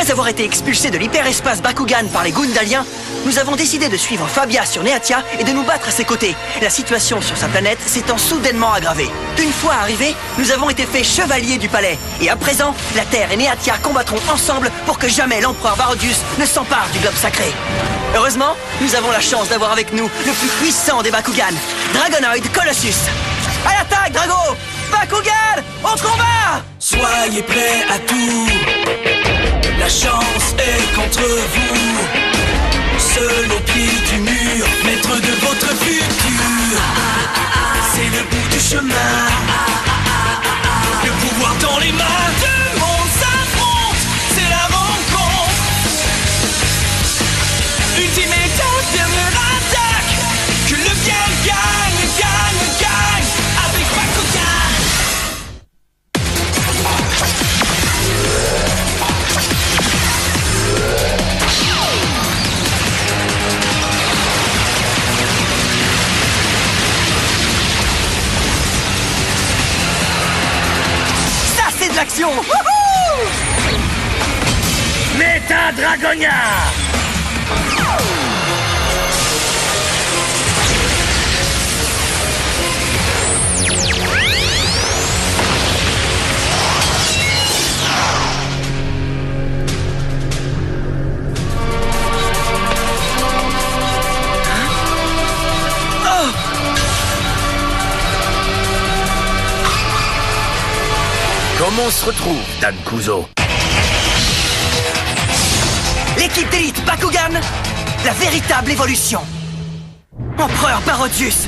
Après avoir été expulsés de l'hyperespace Bakugan par les Gundaliens, nous avons décidé de suivre Fabia sur Neatia et de nous battre à ses côtés. La situation sur sa planète s'étant soudainement aggravée. Une fois arrivés, nous avons été faits chevaliers du palais. Et à présent, la Terre et Neatia combattront ensemble pour que jamais l'empereur Varodius ne s'empare du globe sacré. Heureusement, nous avons la chance d'avoir avec nous le plus puissant des Bakugan, Dragonoid Colossus. À l'attaque, Drago! Bakugan, au combat! Soyez prêts à tout. La chance est contre vous. Seul au pied du mur, maître de votre futur. C'est le bout du chemin. Le pouvoir dans les mains. Deux mondes s'affrontent. C'est la rencontre. Ultimate dernière attaque. Que le bien gagne, gagne, gagne. Avec Bakugan. De l'action. Wouhou! Méta Dragonia! Comment on se retrouve, Dan Kuzo? L'équipe d'élite Bakugan, la véritable évolution. Empereur Varodius.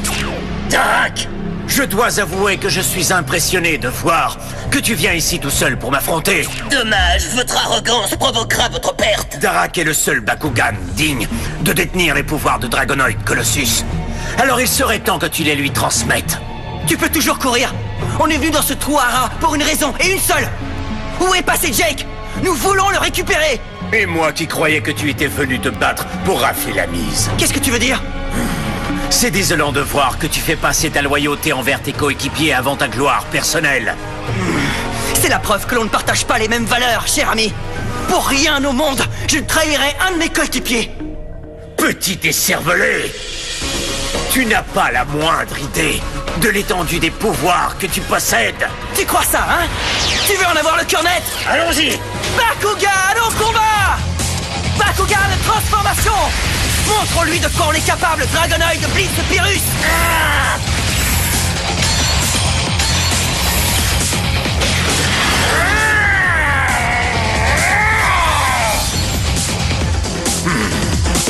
Darak! Je dois avouer que je suis impressionné de voir que tu viens ici tout seul pour m'affronter. Dommage, votre arrogance provoquera votre perte. Darak est le seul Bakugan digne de détenir les pouvoirs de Dragonoid Colossus. Alors il serait temps que tu les lui transmettes. Tu peux toujours courir. On est venu dans ce trou à rats pour une raison et une seule. Où est passé Jake? Nous voulons le récupérer. Et moi qui croyais que tu étais venu te battre pour rafler la mise. Qu'est-ce que tu veux dire? C'est désolant de voir que tu fais passer ta loyauté envers tes coéquipiers avant ta gloire personnelle. C'est la preuve que l'on ne partage pas les mêmes valeurs, cher ami. Pour rien au monde, je ne trahirais un de mes coéquipiers. Petit écervelé! Tu n'as pas la moindre idée de l'étendue des pouvoirs que tu possèdes. Tu crois ça, hein? Tu veux en avoir le cœur net? Allons-y! Bakugan au combat! Bakugan transformation! Montre-lui de quoi on est capable, Dragonoid Blitz Pyrrhus!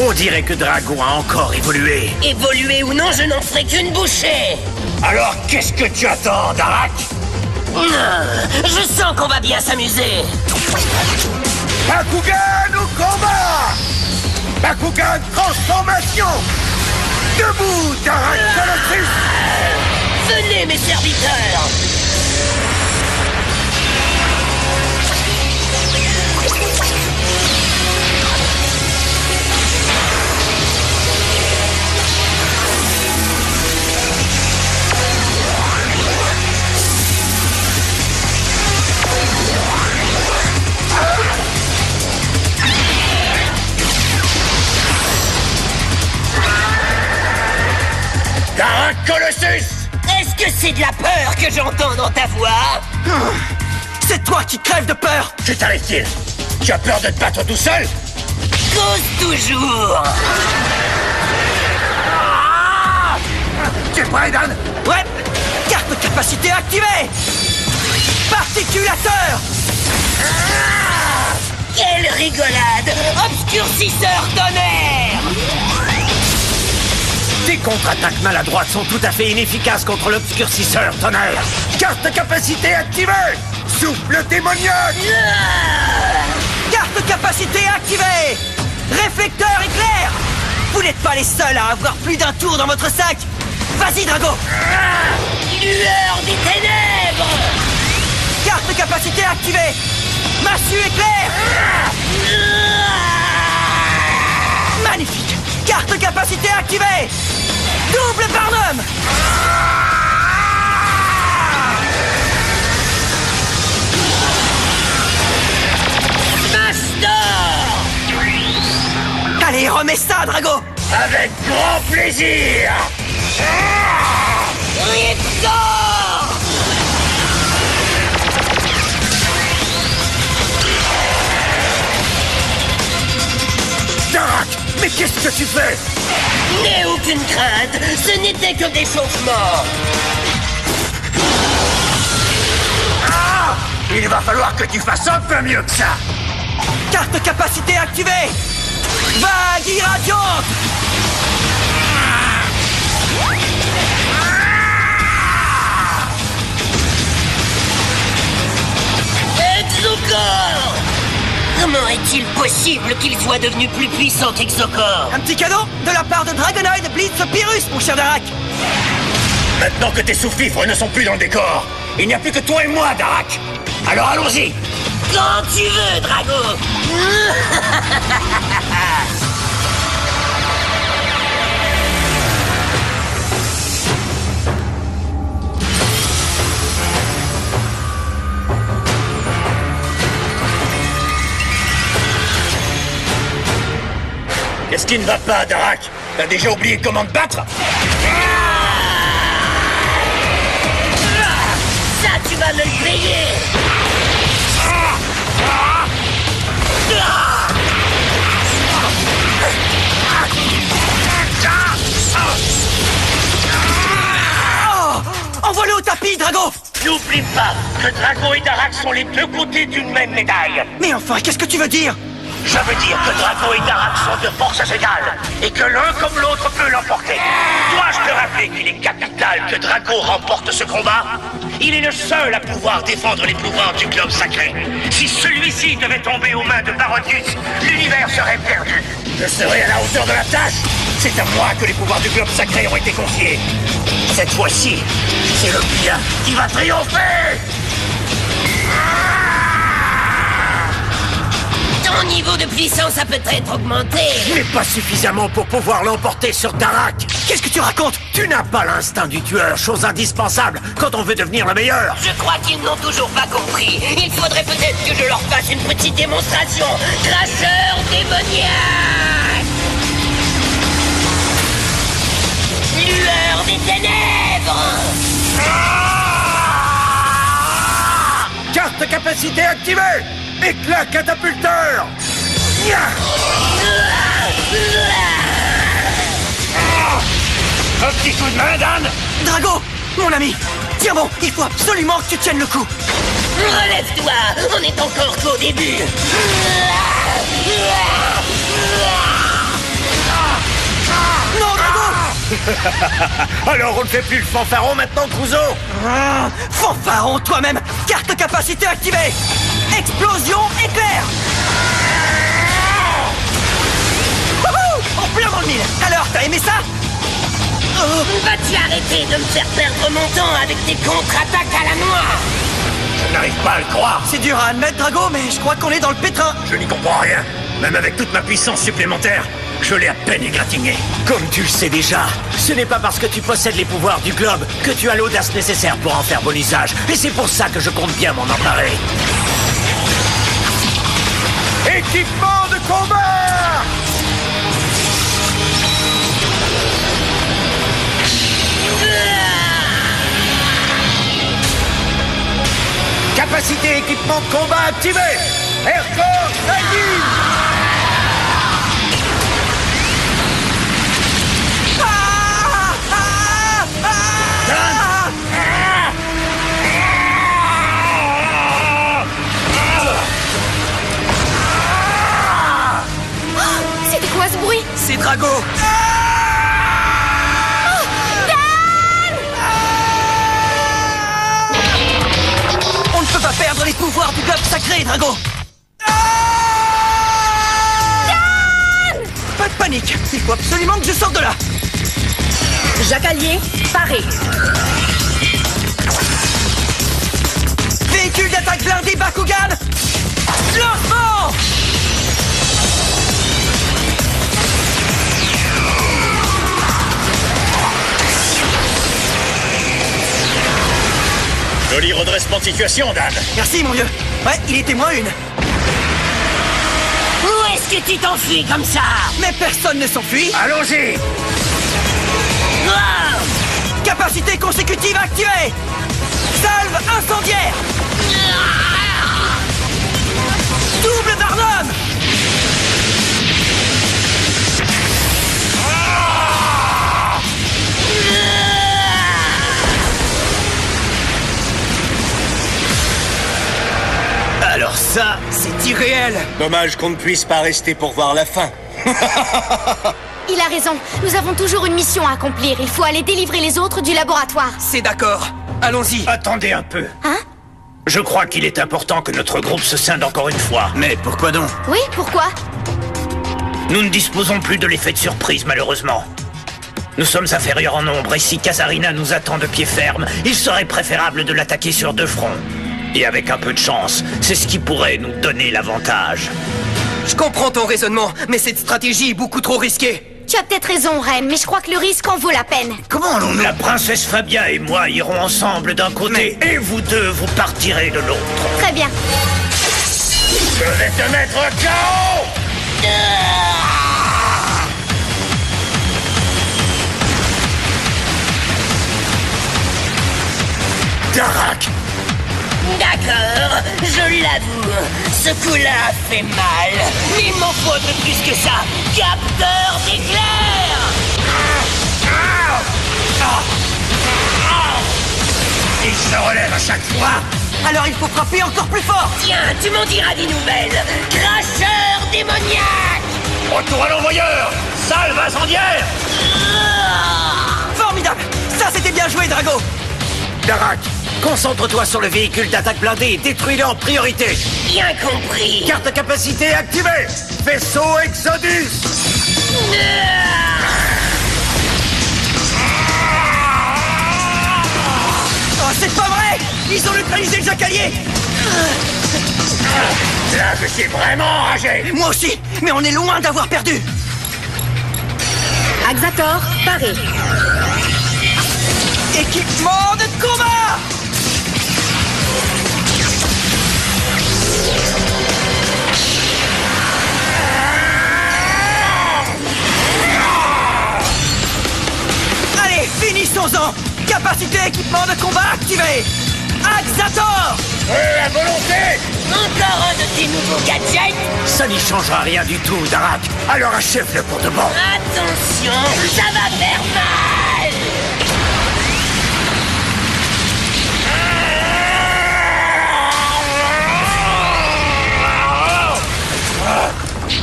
On dirait que Drago a encore évolué. Évoluer ou non, je n'en ferai qu'une bouchée. Alors qu'est-ce que tu attends, Darak? Je sens qu'on va bien s'amuser. Bakugan au combat! Bakugan transformation! Debout, Darak Colossus! Venez, mes serviteurs. Darak Colossus! Est-ce que c'est de la peur que j'entends dans ta voix? C'est toi qui crèves de peur! Que t'arrive-t-il? Tu as peur de te battre tout seul? Cause toujours. Tu es prêt, Dan? Ouais! Carte capacité activée! Particulateur! Quelle rigolade! Obscurcisseur tonnerre! Tes contre-attaques maladroites sont tout à fait inefficaces contre l'obscurcisseur tonnerre. Carte capacité activée! Souffle démoniaque! Carte capacité activée! Réflecteur éclair! Vous n'êtes pas les seuls à avoir plus d'un tour dans votre sac! Vas-y, Drago! Lueur des ténèbres! Carte capacité activée! Massue éclair! Magnifique! Carte capacité activée! Double Barnum! Baston! ça, Drago! Avec grand plaisir. Darak, mais qu'est-ce que tu fais? N'aie aucune crainte, ce n'était que d'échauffement. Ah! Il va falloir que tu fasses un peu mieux que ça. Carte capacité activée! Vague irradiante! Exocor! Comment est-il possible qu'il soit devenu plus puissant qu'Exocor? Un petit cadeau de la part de Dragonoid Blitz Pyrrhus, mon cher Darak! Maintenant que tes sous-fifres ne sont plus dans le décor, il n'y a plus que toi et moi, Darak. Alors allons-y. Quand tu veux, Drago! Qu'est-ce qui ne va pas, Darak? T'as déjà oublié comment te battre? Ça, tu vas me le payer! Oh! Envoie-le au tapis, Drago! N'oublie pas que Drago et Darak sont les deux côtés d'une même médaille. Mais enfin, qu'est-ce que tu veux dire? Je veux dire que Drago et Darak sont de forces égales et que l'un comme l'autre peut l'emporter. Dois-je te rappeler qu'il est capital que Drago remporte ce combat? Il est le seul à pouvoir défendre les pouvoirs du globe sacré. Si celui-ci devait tomber aux mains de Barodius, l'univers serait perdu. Je serai à la hauteur de la tâche. C'est à moi que les pouvoirs du globe sacré ont été confiés. Cette fois-ci, c'est le bien qui va triompher. Ton niveau de puissance a peut-être augmenté. Mais pas suffisamment pour pouvoir l'emporter sur Darak. Qu'est-ce que tu racontes? Tu n'as pas l'instinct du tueur, chose indispensable quand on veut devenir le meilleur. Je crois qu'ils n'ont toujours pas compris. Il faudrait peut-être que je leur fasse une petite démonstration. Cracheur démoniaque! Lueur des ténèbres! Carte capacité activée. Éclat catapulteur. Un petit coup de main, Dan. Drago, mon ami, tiens bon, il faut absolument que tu tiennes le coup. Relève-toi, on est encore qu'au début. Non, Drago! Alors on ne fait plus le fanfaron maintenant, Cruzo? Fanfaron, toi-même! Carte capacité activée! Explosion éclair! Wouhou! En plein dans le mille! Alors, t'as aimé ça? Vas-tu arrêter de me faire perdre mon temps avec tes contre-attaques à la noix? Je n'arrive pas à le croire. C'est dur à admettre, Drago, mais je crois qu'on est dans le pétrin. Je n'y comprends rien. Même avec toute ma puissance supplémentaire, je l'ai à peine égratigné. Comme tu le sais déjà, ce n'est pas parce que tu possèdes les pouvoirs du globe que tu as l'audace nécessaire pour en faire bon usage. Et c'est pour ça que je compte bien m'en emparer. Équipement de combat! Capacité équipement de combat activée! Aircore Nagui! C'était quoi ce bruit? C'est Drago! On ne peut pas perdre les pouvoirs du globe sacré, Drago! Pas de panique, il faut absolument que je sorte de là! Jacalier, paré. Véhicule d'attaque blindé Bakugan! Lancement! Joli redressement de situation, Dan. Merci, mon vieux. Ouais, il était moins une. Où est-ce que tu t'enfuis comme ça? Mais personne ne s'enfuit. Allons-y. Wow! Capacité consécutive activée. Salve incendiaire. Double Barnum. Alors ça, c'est irréel. Dommage qu'on ne puisse pas rester pour voir la fin. Il a raison. Nous avons toujours une mission à accomplir. Il faut aller délivrer les autres du laboratoire. C'est d'accord. Allons-y. Attendez un peu. Hein? Je crois qu'il est important que notre groupe se scinde encore une fois. Mais pourquoi donc? Oui, pourquoi? Nous ne disposons plus de l'effet de surprise, malheureusement. Nous sommes inférieurs en nombre, et si Kasarina nous attend de pied ferme, il serait préférable de l'attaquer sur 2 fronts. Et avec un peu de chance, c'est ce qui pourrait nous donner l'avantage. Je comprends ton raisonnement, mais cette stratégie est beaucoup trop risquée. Tu as peut-être raison, Ren, mais je crois que le risque en vaut la peine. Comment allons-nous? La princesse Fabia et moi irons ensemble d'un côté, et vous deux, vous partirez de l'autre. Très bien. Je vais te mettre KO! Darak! D'accord, je l'avoue. Ce coup-là a fait mal. Mais il m'en faut un peu plus que ça. Capteur d'éclair! Il se relève à chaque fois! Alors il faut frapper encore plus fort. Tiens, tu m'en diras des nouvelles. Cracheur démoniaque! Retour à l'envoyeur! Salve incendiaire! Formidable. Ça c'était bien joué, Drago. Darak, concentre-toi sur le véhicule d'attaque blindé et détruis-le en priorité. Bien compris. Carte de capacité activée. Vaisseau Exodus! Oh, c'est pas vrai. Ils ont neutralisé le jacalier. Là, je suis vraiment enragé! Moi aussi. Mais on est loin d'avoir perdu. Axator, paré. Équipement de combat. Allez, finissons-en. Capacité équipement de combat activée. Axator. La volonté! Encore un de tes nouveaux gadgets? Ça n'y changera rien du tout, Darak. Alors achève-le pour de bon! Attention, ça va faire mal!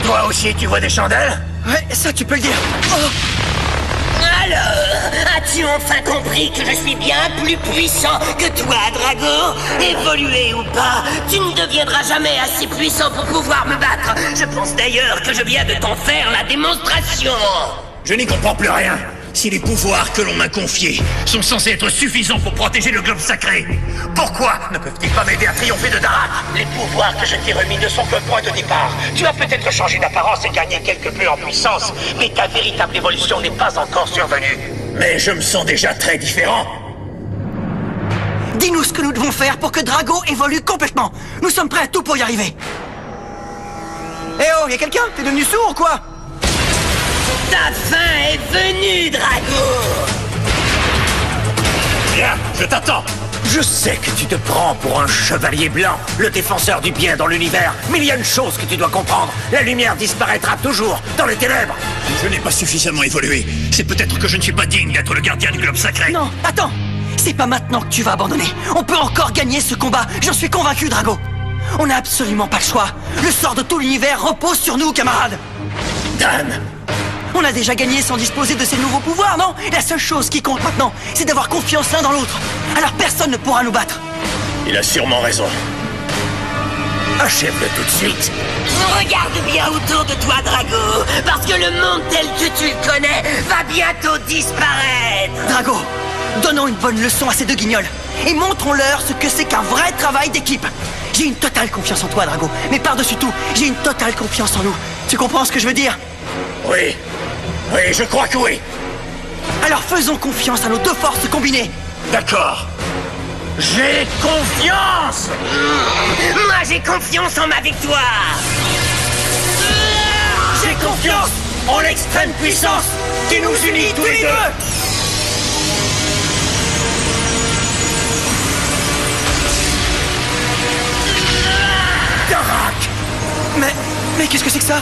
Toi aussi, tu vois des chandelles? Ouais, ça tu peux le dire. Oh. Alors, as-tu enfin compris que je suis bien plus puissant que toi, Drago? Évolué ou pas, tu ne deviendras jamais assez puissant pour pouvoir me battre. Je pense d'ailleurs que je viens de t'en faire la démonstration. Je n'y comprends plus rien. Si les pouvoirs que l'on m'a confiés sont censés être suffisants pour protéger le globe sacré, pourquoi ne peuvent-ils pas m'aider à triompher de Darak? Les pouvoirs que je t'ai remis ne sont que point de départ. Tu as peut-être changé d'apparence et gagné quelque peu en puissance, mais ta véritable évolution n'est pas encore survenue. Mais je me sens déjà très différent. Dis-nous ce que nous devons faire pour que Drago évolue complètement. Nous sommes prêts à tout pour y arriver. Eh oh, y'a quelqu'un? T'es devenu sourd ou quoi? Ta fin est venue, Drago. Viens, je t'attends. Je sais que tu te prends pour un chevalier blanc, le défenseur du bien dans l'univers, mais il y a une chose que tu dois comprendre. La lumière disparaîtra toujours dans les ténèbres. Je n'ai pas suffisamment évolué. C'est peut-être que je ne suis pas digne d'être le gardien du globe sacré. Non, attends. C'est pas maintenant que tu vas abandonner. On peut encore gagner ce combat. J'en suis convaincu, Drago. On n'a absolument pas le choix. Le sort de tout l'univers repose sur nous, camarades. Dan, On a déjà gagné sans disposer de ces nouveaux pouvoirs, non? La seule chose qui compte maintenant, c'est d'avoir confiance l'un dans l'autre. Alors personne ne pourra nous battre. il a sûrement raison. Achève-le tout de suite. Regarde bien autour de toi, Drago, parce que le monde tel que tu le connais va bientôt disparaître. Drago, donnons une bonne leçon à ces deux guignols et montrons-leur ce que c'est qu'un vrai travail d'équipe. J'ai une totale confiance en toi, Drago, mais par-dessus tout, j'ai une totale confiance en nous. Tu comprends ce que je veux dire? Oui, oui, je crois que oui. Alors faisons confiance à nos deux forces combinées. D'accord. J'ai confiance. Moi, j'ai confiance en ma victoire. confiance en l'extrême puissance qui nous unit tous les deux. Darak! Mais qu'est-ce que c'est que ça?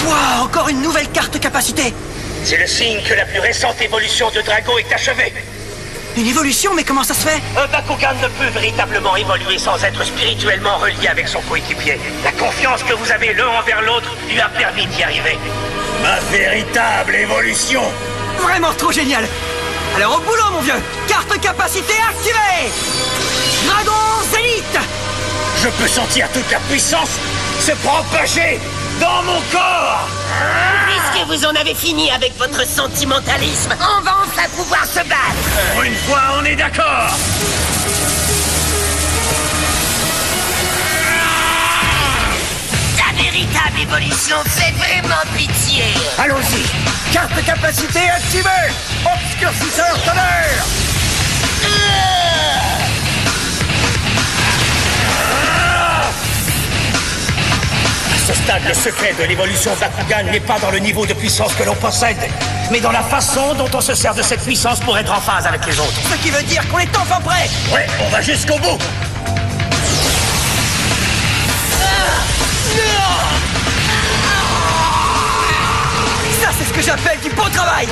Waouh, encore une nouvelle carte capacité! C'est le signe que la plus récente évolution de Drago est achevée. Une évolution, mais comment ça se fait? Un Bakugan ne peut véritablement évoluer sans être spirituellement relié avec son coéquipier. La confiance que vous avez l'un envers l'autre lui a permis d'y arriver. Ma véritable évolution. Vraiment trop génial! Alors au boulot, mon vieux! Carte capacité activée! Dragon Zénith! Je peux sentir toute la puissance se propager dans mon corps. Puisque vous en avez fini avec votre sentimentalisme, on va enfin pouvoir se battre. Pour une fois, on est d'accord. Ta véritable évolution fait vraiment pitié. Allons-y. Carte capacité activée. Obscurcisseur tonnerre. À ce stade, le secret de l'évolution Bakugan n'est pas dans le niveau de puissance que l'on possède, mais dans la façon dont on se sert de cette puissance pour être en phase avec les autres. Ce qui veut dire qu'on est enfin prêt! Ouais, on va jusqu'au bout. Ça, c'est ce que j'appelle du beau travail!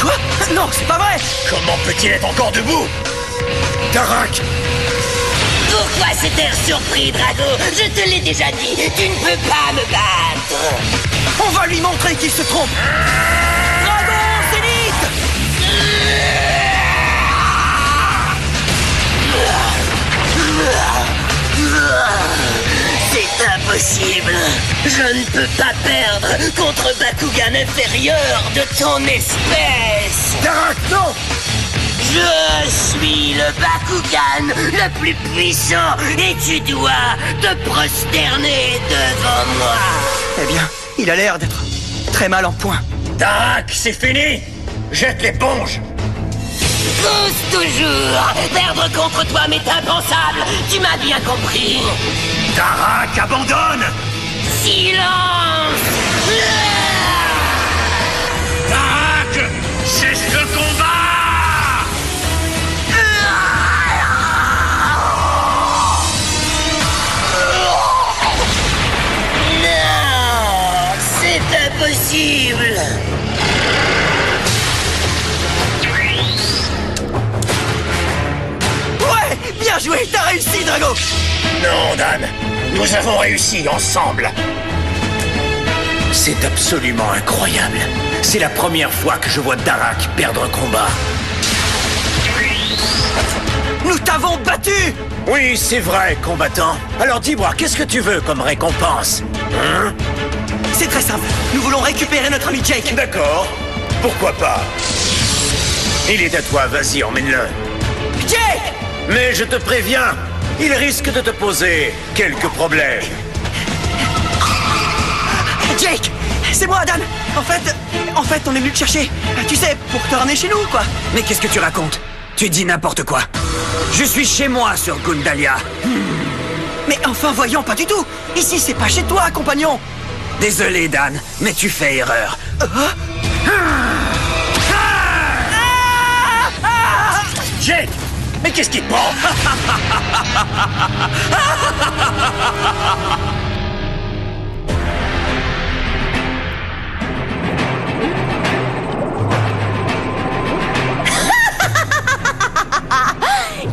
Quoi? Non, c'est pas vrai! Comment peut-il être encore debout? Darak! Pourquoi cet air surpris, Drago? Je te l'ai déjà dit, tu ne peux pas me battre. On va lui montrer qu'il se trompe! Dragon Zénith! C'est impossible. Je ne peux pas perdre contre Bakugan inférieur de ton espèce. Darak, non! Je suis le Bakugan le plus puissant et tu dois te prosterner devant moi. Eh bien, il a l'air d'être très mal en point. Darak, c'est fini! Jette l'éponge! Pousse toujours. Perdre contre toi m'est impensable. Tu m'as bien compris. Darak, abandonne! Silence. Darak, cesse le combat! Non, c'est impossible. Ouais! Bien joué! T'as réussi, Drago! Non, Dan, nous avons réussi ensemble. C'est absolument incroyable. C'est la première fois que je vois Darak perdre un combat. Nous t'avons battu! Oui, c'est vrai, combattant. Alors dis-moi, qu'est-ce que tu veux comme récompense? Hein? C'est très simple. Nous voulons récupérer notre ami Jake. D'accord. Pourquoi pas? Il est à toi, vas-y, emmène-le. Jake! Mais je te préviens, il risque de te poser quelques problèmes. Jake! C'est moi, Dan! En fait, on est venu te chercher. Tu sais, pour te ramener chez nous, quoi. Mais qu'est-ce que tu racontes? Tu dis n'importe quoi. Je suis chez moi sur Gundalia. Mais enfin, voyons, pas du tout. Ici, c'est pas chez toi, compagnon. Désolé, Dan, mais tu fais erreur. Jake! Mais qu'est-ce qui te prend?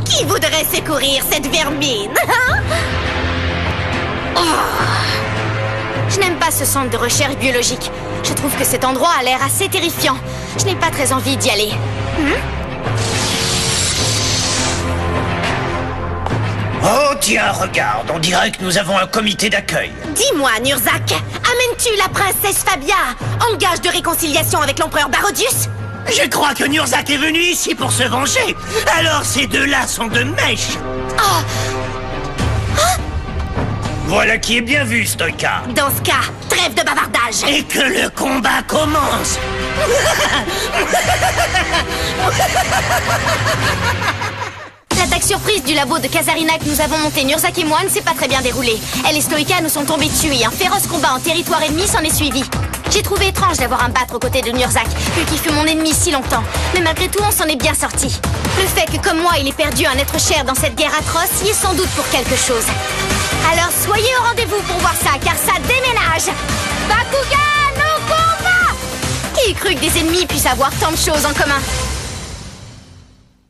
Qui voudrait secourir cette vermine, hein? Oh. Je n'aime pas ce centre de recherche biologique. Je trouve que cet endroit a l'air assez terrifiant. Je n'ai pas très envie d'y aller. Oh tiens, regarde, on dirait que nous avons un comité d'accueil. Dis-moi, Nurzak, amènes-tu la princesse Fabia en gage de réconciliation avec l'empereur Barodius? Je crois que Nurzak est venu ici pour se venger. Alors ces deux-là sont de mèche. Oh, Voilà qui est bien vu, Stoïka. dans ce cas, trêve de bavardage. Et que le combat commence. du labo de Kazarina que nous avons monté, Nurzak et moi, ne s'est pas très bien déroulé. Elle et Stoïka nous sont tombés dessus et un féroce combat en territoire ennemi s'en est suivi. J'ai trouvé étrange d'avoir un battre aux côtés de Nurzak, lui qui fut mon ennemi si longtemps. Mais malgré tout, on s'en est bien sorti. Le fait que, comme moi, il ait perdu un être cher dans cette guerre atroce y est sans doute pour quelque chose. Alors soyez au rendez-vous pour voir ça, car ça déménage. Bakugan au combat! Qui eût cru que des ennemis puissent avoir tant de choses en commun?